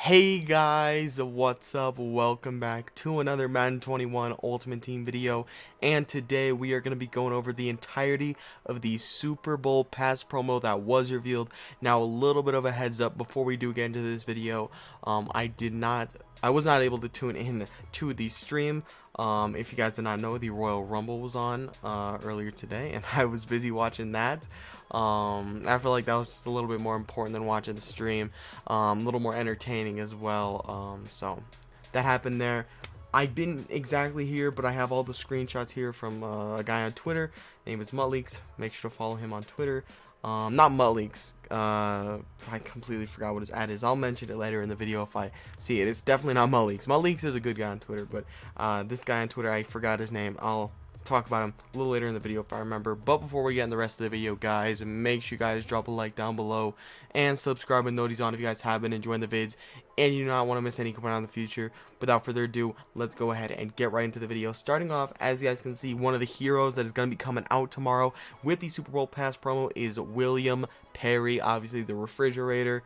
Hey guys, what's up? Welcome back to another Madden 21 Ultimate Team video, and today we are going to be going over the entirety of the Super Bowl pass promo that was revealed. Now, a little bit of a heads up before we do get into this video. I was not able to tune in to the stream. If you guys did not know, the Royal Rumble was on earlier today, and I was busy watching that. I feel like that was just a little bit more important than watching the stream, a little more entertaining as well. So that happened there. I didn't exactly hear, but I have all the screenshots here from a guy on Twitter. His name is Mutleaks. Make sure to follow him on Twitter. Not Mutleaks. I completely forgot what his ad is. I'll mention it later in the video if I see it. It's definitely not Mutleaks. Mutleaks is a good guy on Twitter, but this guy on Twitter, I forgot his name. I'll talk about him a little later in the video if I remember. But before we get in the rest of the video, guys, make sure you guys drop a like down below and subscribe and notifications on if you guys have been enjoying the vids and you do not want to miss any coming out in the future. Without further ado, let's go ahead and get right into the video. Starting off, as you guys can see, one of the heroes that is going to be coming out tomorrow with the Super Bowl pass promo is William Perry, obviously the refrigerator.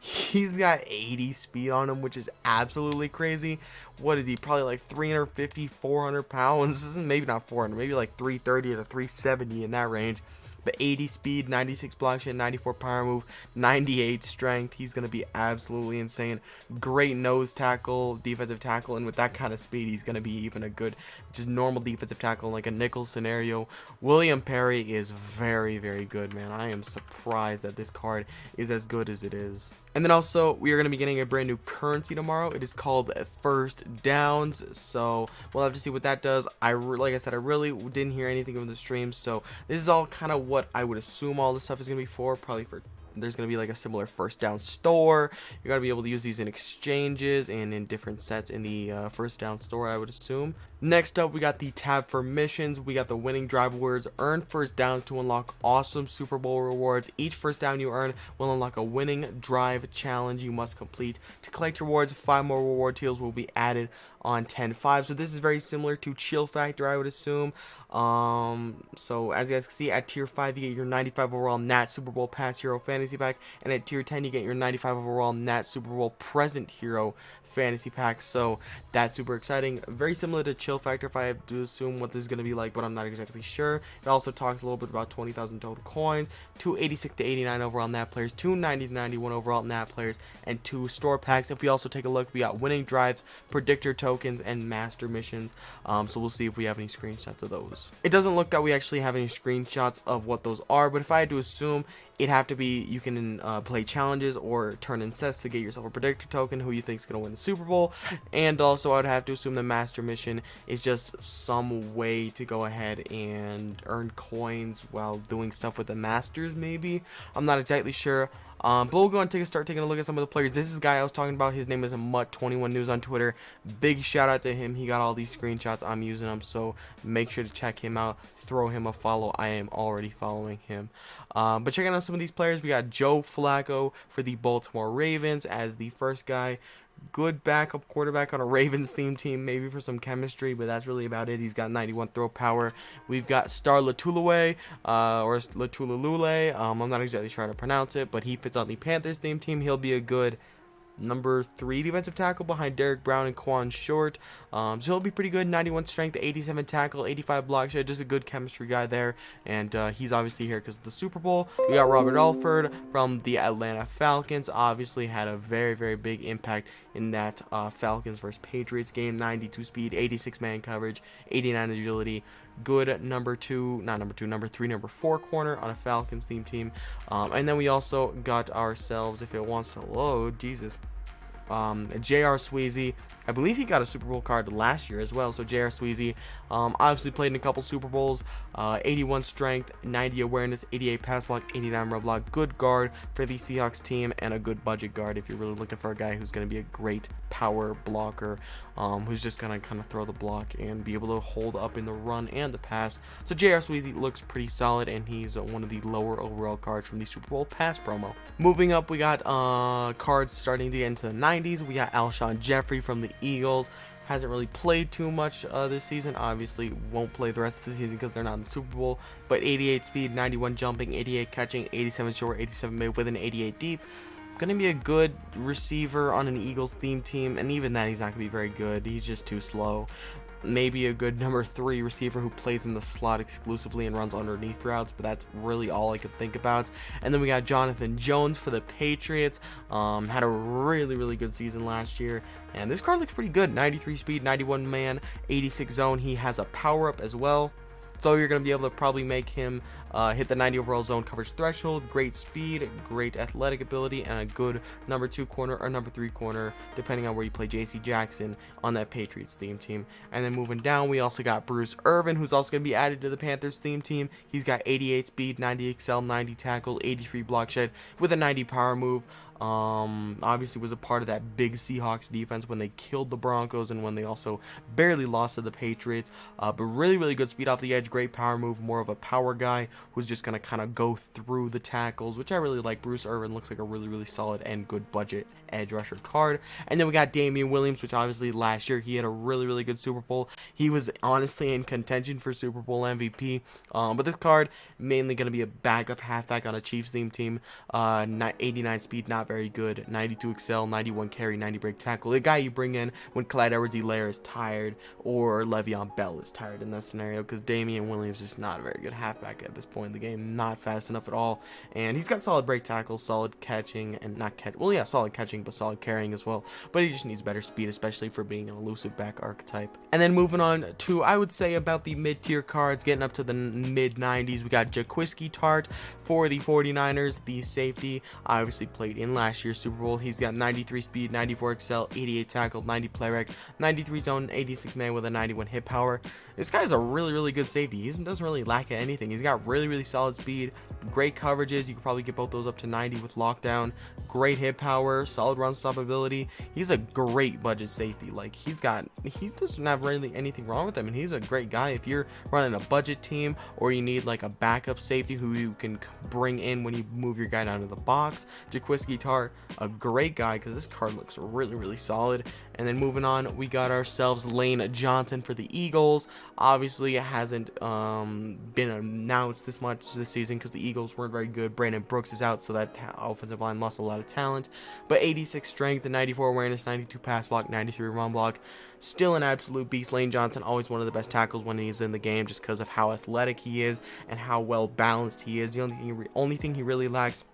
He's got 80 speed on him, which is absolutely crazy. What is he? Probably like 350, 400 pounds. Maybe not 400, maybe like 330 to 370 in that range. But 80 speed, 96 block shot, 94 power move, 98 strength. He's going to be absolutely insane. Great nose tackle, defensive tackle, and with that kind of speed, he's going to be even a good, just normal defensive tackle, like a nickel scenario. William Perry is very, very good, man. I am surprised that this card is as good as it is. And then also, we are going to be getting a brand new currency tomorrow. It is called First Downs, so we'll have to see what that does. Like I said, I really didn't hear anything of the stream, so this is all kind of what I would assume all this stuff is going to be for. Probably for, there's going to be like a similar first down store. You're going to be able to use these in exchanges and in different sets in the first down store, I would assume. Next up, we got the tab for missions. We got the winning drive words. Earn first downs to unlock awesome Super Bowl rewards. Each first down you earn will unlock a winning drive challenge you must complete. To collect rewards, 5 more reward tiers will be added on 10-5. So this is very similar to Chill Factor, I would assume. So as you guys can see, at tier 5 you get your 95 overall Nat Super Bowl Past Hero Fantasy Pack, and at tier 10 you get your 95 overall Nat Super Bowl Present Hero Fantasy Pack. So that's super exciting. Very similar to Chill Factor, if I have to assume what this is going to be like, but I'm not exactly sure. It also talks a little bit about 20,000 total coins, 2 86 to 89 overall Nat players, 2 90 to 91 overall Nat players, and 2 store packs. If we also take a look, we got winning drives, predictor tokens, and master missions. So we'll see if we have any screenshots of those. It doesn't look that we actually have any screenshots of what those are, but if I had to assume, it'd have to be you can play challenges or turn in sets to get yourself a predictor token who you think is going to win the Super Bowl. And also, I would have to assume the master mission is just some way to go ahead and earn coins while doing stuff with the masters, maybe. I'm not exactly sure. But we'll go and start taking a look at some of the players. This is the guy I was talking about. His name is Mut21 News on Twitter. Big shout out to him. He got all these screenshots. I'm using them, so make sure to check him out. Throw him a follow. I am already following him. But checking out some of these players, we got Joe Flacco for the Baltimore Ravens as the first guy. Good backup quarterback on a Ravens theme team, maybe for some chemistry, but that's really about it. He's got 91 throw power. We've got Starla Tuluala, or Latululule. I'm not exactly sure how to pronounce it, but he fits on the Panthers theme team. He'll be a good number 3 defensive tackle behind Derek Brown and Quan Short. So he'll be pretty good. 91 strength, 87 tackle, 85 block shot. Just a good chemistry guy there. And he's obviously here because of the Super Bowl. We got Robert Alford from the Atlanta Falcons. Obviously had a very, very big impact in that Falcons versus Patriots game. 92 speed, 86 man coverage, 89 agility. Good number 3, number 4 corner on a Falcons theme team. And then we also got ourselves, if it wants to load, Jesus, J.R. Sweezy. I believe he got a Super Bowl card last year as well. So J.R. Sweezy obviously played in a couple Super Bowls. 81 strength, 90 awareness, 88 pass block, 89 run block. Good guard for the Seahawks team, and a good budget guard if you're really looking for a guy who's going to be a great power blocker, who's just going to kind of throw the block and be able to hold up in the run and the pass. So J.R. Sweezy looks pretty solid, and he's one of the lower overall cards from the Super Bowl pass promo. Moving up, we got cards starting to get into the 90s. We got Alshon Jeffery from the Eagles. Hasn't really played too much this season. Obviously won't play the rest of the season because they're not in the Super Bowl. But 88 speed, 91 jumping, 88 catching, 87 short, 87 mid with an 88 deep. Gonna be a good receiver on an Eagles theme team, and even then he's not gonna be very good. He's just too slow. Maybe a good number 3 receiver who plays in the slot exclusively and runs underneath routes, but that's really all I could think about. And then we got Jonathan Jones for the Patriots. Had a really good season last year, and this card looks pretty good. 93 speed, 91 man, 86 zone. He has a power up as well, so you're going to be able to probably make him hit the 90 overall zone coverage threshold. Great speed, great athletic ability, and a good number 2 corner or number 3 corner, depending on where you play JC Jackson on that Patriots theme team. And then moving down, we also got Bruce Irvin, who's also going to be added to the Panthers theme team. He's got 88 speed, 90 excel, 90 tackle, 83 block shed with a 90 power move. Obviously was a part of that big Seahawks defense when they killed the Broncos and when they also barely lost to the Patriots, but really good speed off the edge, great power move, more of a power guy who's just going to kind of go through the tackles, which I really like. Bruce Irvin looks like a really solid and good budget edge rusher card. And then we got Damien Williams, which obviously last year he had a really good Super Bowl. He was honestly in contention for Super Bowl MVP, but this card mainly going to be a backup halfback on a Chiefs theme team. 89 speed, not very good, 92 excel, 91 carry, 90 break tackle. The guy you bring in when Clyde Edwards-Helaire is tired or Le'Veon Bell is tired in that scenario, because Damien Williams is not a very good halfback at this point in the game, not fast enough at all. And he's got solid break tackles, solid catching, and solid catching, but solid carrying as well. But he just needs better speed, especially for being an elusive back archetype. And then moving on to, I would say, about the mid-tier cards, getting up to the mid-90s, we got Jaquiski Tartt for the 49ers, the safety. Obviously played in last year's Super Bowl. He's got 93 speed, 94 excel, 88 tackle, 90 play rec, 93 zone, 86 man with a 91 hit power. This guy's a really good safety. He doesn't really lack at anything. He's got really solid speed, great coverages. You could probably get both those up to 90 with lockdown. Great hit power, solid run stop ability. He's a great budget safety. Like, he doesn't have really anything wrong with him, and he's a great guy if you're running a budget team or you need like a backup safety who you can bring in when you move your guy down to the box. Jaquiski Tartt, a great guy, because this card looks really solid. And then moving on, we got ourselves Lane Johnson for the Eagles. Obviously, it hasn't been announced this much this season because the Eagles weren't very good. Brandon Brooks is out, so that offensive line lost a lot of talent. But 86 strength, 94 awareness, 92 pass block, 93 run block. Still an absolute beast. Lane Johnson, always one of the best tackles when he's in the game, just because of how athletic he is and how well balanced he is. The only thing he really lacks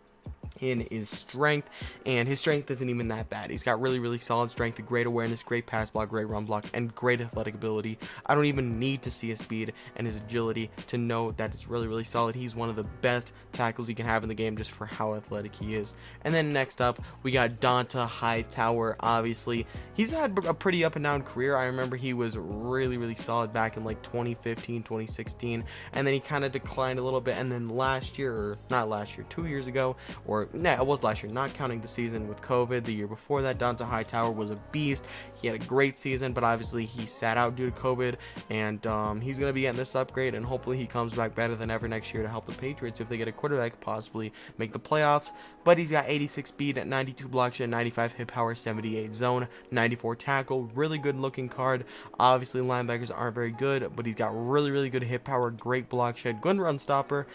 in his strength, and his strength isn't even that bad. He's got really solid strength, great awareness, great pass block, great run block, and great athletic ability. I don't even need to see his speed and his agility to know that it's really solid. He's one of the best tackles you can have in the game just for how athletic he is. And then next up, we got Donta Hightower. Obviously, he's had a pretty up and down career. I remember he was really solid back in like 2015, 2016, and then he kind of declined a little bit. And then last year, or not last year, 2 years ago, or no, it was last year, not counting the season with COVID. The year before that, Donta Hightower was a beast. He had a great season, but obviously he sat out due to COVID, and he's going to be getting this upgrade, and hopefully he comes back better than ever next year to help the Patriots if they get a quarterback, possibly make the playoffs. But he's got 86 speed, 92 block shed, 95 hit power, 78 zone, 94 tackle. Really good looking card. Obviously linebackers aren't very good, but he's got really good hit power, great block shed, good run stopper,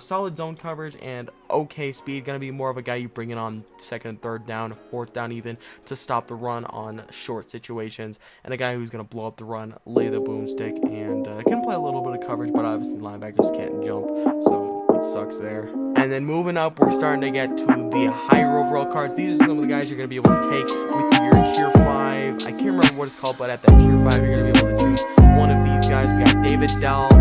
solid zone coverage, and okay speed. Gonna be more of a guy you bring in on second and third down, fourth down even, to stop the run on short situations, and a guy who's gonna blow up the run, lay the boomstick, and can play a little bit of coverage, but obviously linebackers can't jump, so it sucks there. And then moving up, we're starting to get to the higher overall cards. These are some of the guys you're going to be able to take with your tier 5. I can't remember what it's called, but at that tier 5, you're going to be able to choose one of these guys. We got David Dahl,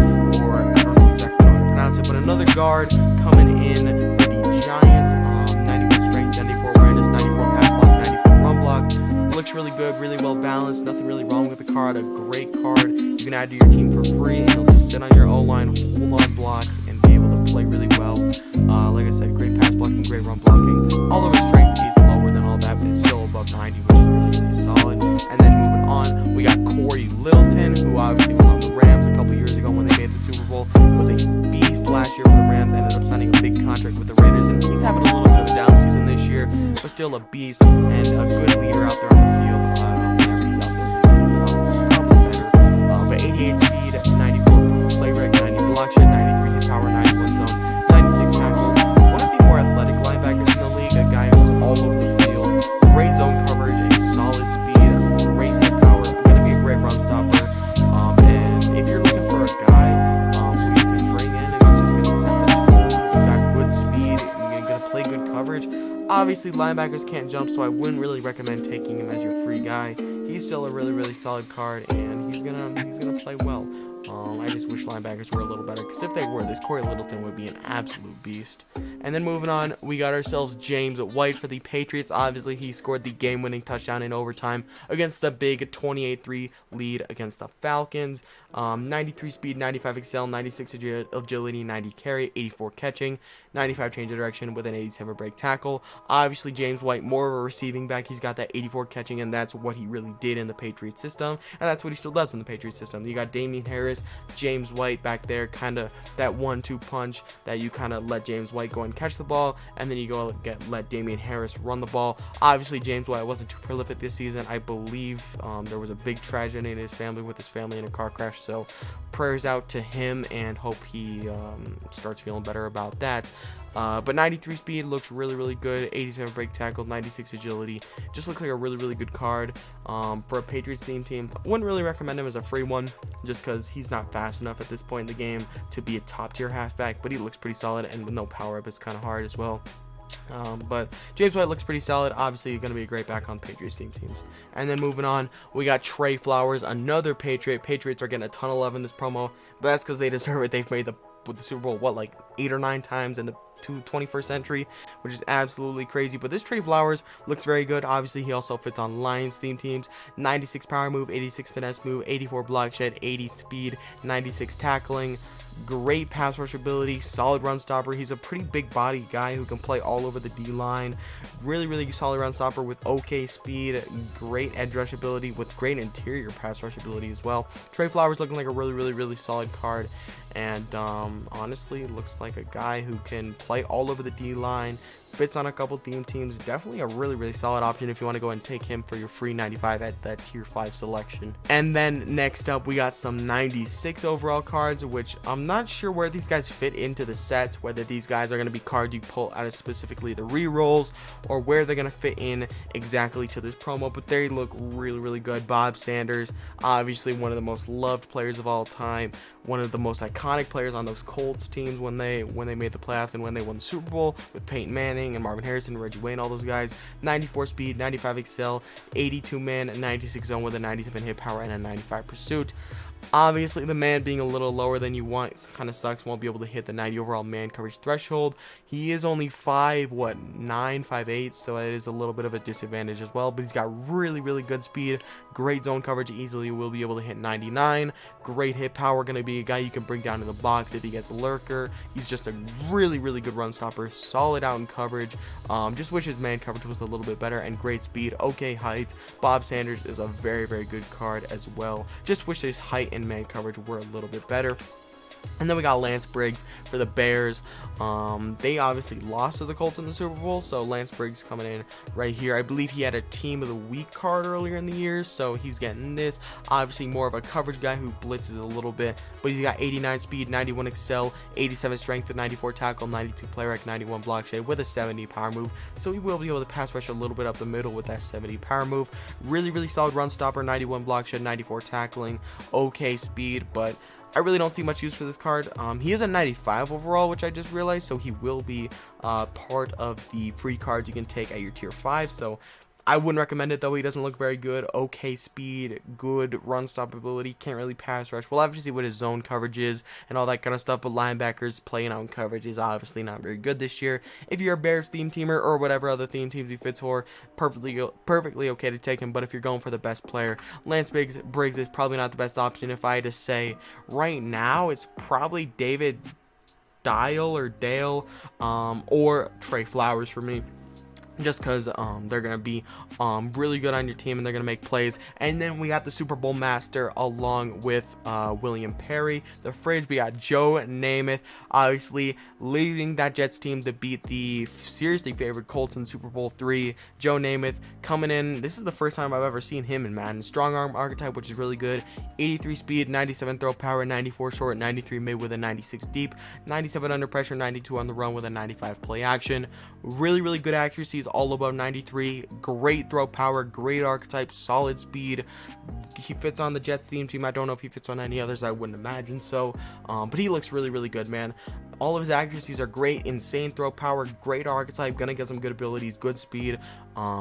or I don't know exactly how to pronounce it, but another guard coming in for the Giants. 91 strength, 94 awareness, 94 pass block, 94 run block. Looks really good, really well balanced. Nothing really wrong with the card. A great card you can add to your team for free, and he'll just sit on your O-line, hold on blocks, and be able to play really well. Like I said, great pass blocking, great run blocking. All of his strength is lower than all that, but it's still above 90, which is really solid. And then moving on, we got Corey Littleton, who obviously was on the Rams a couple years ago when they made the Super Bowl. Was a beast last year for the Rams. Ended up signing a big contract with the Raiders, and he's having a little bit of a down season this year, but still a beast and a good leader out there on the field. Whenever he's out there, he's probably better. But 88 speed, 94 play rec, 90 block shed, 93 hit power, 91 zone, 96 tackle. One of the more athletic linebackers in the league, a guy who's all over the Obviously, linebackers can't jump, so I wouldn't really recommend taking him as your free guy. He's still a really solid card, and he's gonna play well. I just wish linebackers were a little better, because if they were, this Corey Littleton would be an absolute beast. And then moving on, we got ourselves James White for the Patriots. Obviously, he scored the game-winning touchdown in overtime against the big 28-3 lead against the Falcons. 93 speed, 95 excel, 96 agility, 90 carry, 84 catching, 95 change of direction with an 87 break tackle. Obviously, James White, more of a receiving back. He's got that 84 catching, and that's what he really did in the Patriots system, and that's what he still does in the Patriots system. You got Damien Harris, James White back there, kind of that 1-2 punch that you kind of let James White go and catch the ball, and then you go let Damien Harris run the ball. Obviously, James White wasn't too prolific this season. I believe there was a big tragedy in his family with his family in a car crash, so prayers out to him, and hope he starts feeling better about that. But 93 speed looks really good, 87 break tackle, 96 agility, just looks like a really good card for a Patriots team. Wouldn't really recommend him as a free one, just because he's not fast enough at this point in the game to be a top tier halfback, but he looks pretty solid, and with no power up, it's kind of hard as well. But James White looks pretty solid. Obviously, going to be a great back on Patriots teams. And then moving on, we got Trey Flowers, another Patriot. Patriots are getting a ton of love in this promo, but that's because they deserve it. They've made the Super Bowl, what, like 8 or 9 times in the 21st century, which is absolutely crazy. But this Trey Flowers looks very good. Obviously, he also fits on Lions theme teams. 96 power move, 86 finesse move, 84 block shed, 80 speed, 96 tackling. Great pass rush ability, solid run stopper. He's a pretty big body guy who can play all over the D-line. Really solid run stopper with okay speed, great edge rush ability with great interior pass rush ability as well. Trey Flowers looking like a really solid card, and honestly looks like a guy who can play all over the D-line. Fits on a couple theme teams. Definitely a really solid option if you want to go and take him for your free 95 at that tier 5 selection. And then next up, we got some 96 overall cards, which I'm not sure where these guys fit into the sets, whether these guys are going to be cards you pull out of specifically the re-rolls, or where they're going to fit in exactly to this promo, but they look really good. Bob Sanders, obviously one of the most loved players of all time, one of the most iconic players on those Colts teams when they made the playoffs and when they won the Super Bowl, with Peyton Manning and Marvin Harrison, Reggie Wayne, all those guys. 94 speed, 95 excel, 82 man, 96 zone with a 97 hit power and a 95 pursuit. Obviously, the man being a little lower than you want kind of sucks. Won't be able to hit the 90 overall man coverage threshold. He is only 5'9", 5'8", so it is a little bit of a disadvantage as well. But he's got really good speed, great zone coverage. Easily will be able to hit 99. Great hit power. Going to be a guy you can bring down in the box if he gets a lurker. He's just a really good run stopper. Solid out in coverage. Just wish his man coverage was a little bit better, and great speed. Okay height. Bob Sanders is a very good card as well. Just wish his height and man coverage were a little bit better. And then we got Lance Briggs for the Bears. They obviously lost to the Colts in the Super Bowl, so Lance Briggs coming in right here. I believe he had a Team of the Week card earlier in the year, so he's getting this. Obviously more of a coverage guy who blitzes a little bit, but he's got 89 speed, 91 excel, 87 strength, 94 tackle, 92 play rec, 91 block shed with a 70 power move, so he will be able to pass rush a little bit up the middle with that 70 power move. Really solid run stopper, 91 block shed, 94 tackling, okay speed, but I really don't see much use for this card. He is a 95 overall, which I just realized, so he will be part of the free cards you can take at your tier 5, so I wouldn't recommend it, though. He doesn't look very good. Okay speed, good run stop ability, can't really pass rush. We'll obviously see what his zone coverage is and all that kind of stuff, but linebackers playing out in coverage is obviously not very good this year. If you're a Bears theme teamer or whatever other theme teams he fits for, perfectly okay to take him, but if you're going for the best player, Lance Briggs is probably not the best option. If I had to say right now, it's probably David Dale or Trey Flowers for me. Just because they're going to be really good on your team, and they're going to make plays. And then we got the Super Bowl master along with William Perry. The fridge, we got Joe Namath, obviously leading that Jets team to beat the seriously favored Colts in Super Bowl III. Joe Namath coming in. This is the first time I've ever seen him in Madden. Strong arm archetype, which is really good. 83 speed, 97 throw power, 94 short, 93 mid with a 96 deep, 97 under pressure, 92 on the run with a 95 play action. Really good accuracy. All above 93. Great throw power, great archetype, solid speed. He fits on the Jets theme team. I don't know if he fits on any others. I wouldn't imagine so, but he looks really good, man. all of his accuracies are great, insane throw power, great archetype, gonna get some good abilities, good speed.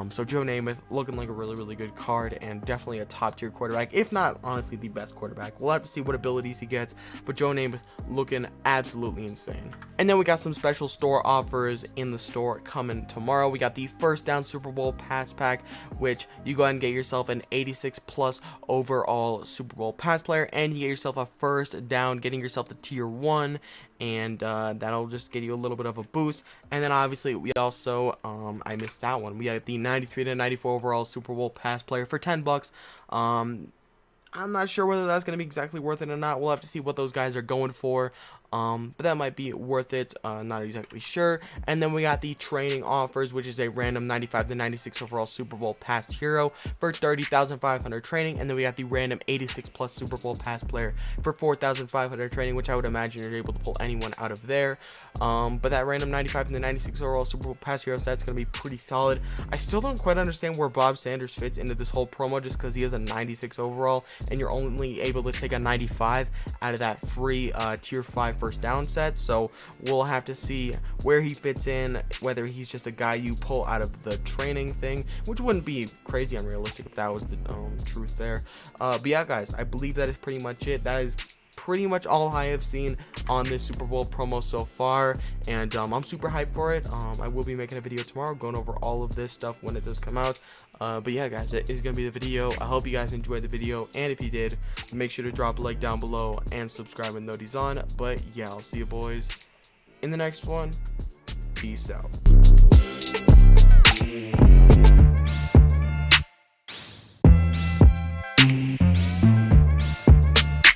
So Joe Namath looking like a really good card, and definitely a top tier quarterback, if not honestly the best quarterback. We'll have to see what abilities he gets, but Joe Namath looking absolutely insane. And then we got some special store offers in the store coming tomorrow. We got the first down Super Bowl pass pack, which you go ahead and get yourself an 86 plus overall Super Bowl pass player, and you get yourself a first down, getting yourself the tier 1, and that'll just get you a little bit of a boost. And then obviously we also I missed that one, we got the 93 to 94 overall Super Bowl pass player for $10. I'm not sure whether that's going to be exactly worth it or not. We'll have to see what those guys are going for. But that might be worth it, not exactly sure. And then we got the training offers, which is a random 95 to 96 overall Super Bowl past hero for 30,500 training. And then we got the random 86 plus Super Bowl pass player for 4,500 training, which I would imagine you're able to pull anyone out of there. But that random 95 to 96 overall Super Bowl pass hero set's going to be pretty solid. I still don't quite understand where Bob Sanders fits into this whole promo, just because he is a 96 overall and you're only able to take a 95 out of that free tier 5 first down set. So we'll have to see where he fits in, whether he's just a guy you pull out of the training thing, which wouldn't be crazy unrealistic if that was the truth there. But yeah, guys, I believe that is pretty much it. That is pretty much all I have seen on this Super Bowl promo so far, and I'm super hyped for it. I will be making a video tomorrow going over all of this stuff when it does come out. But yeah, guys, that is gonna be the video. I hope you guys enjoyed the video, and if you did, make sure to drop a like down below and subscribe with notice on. But yeah, I'll see you boys in the next one. Peace out.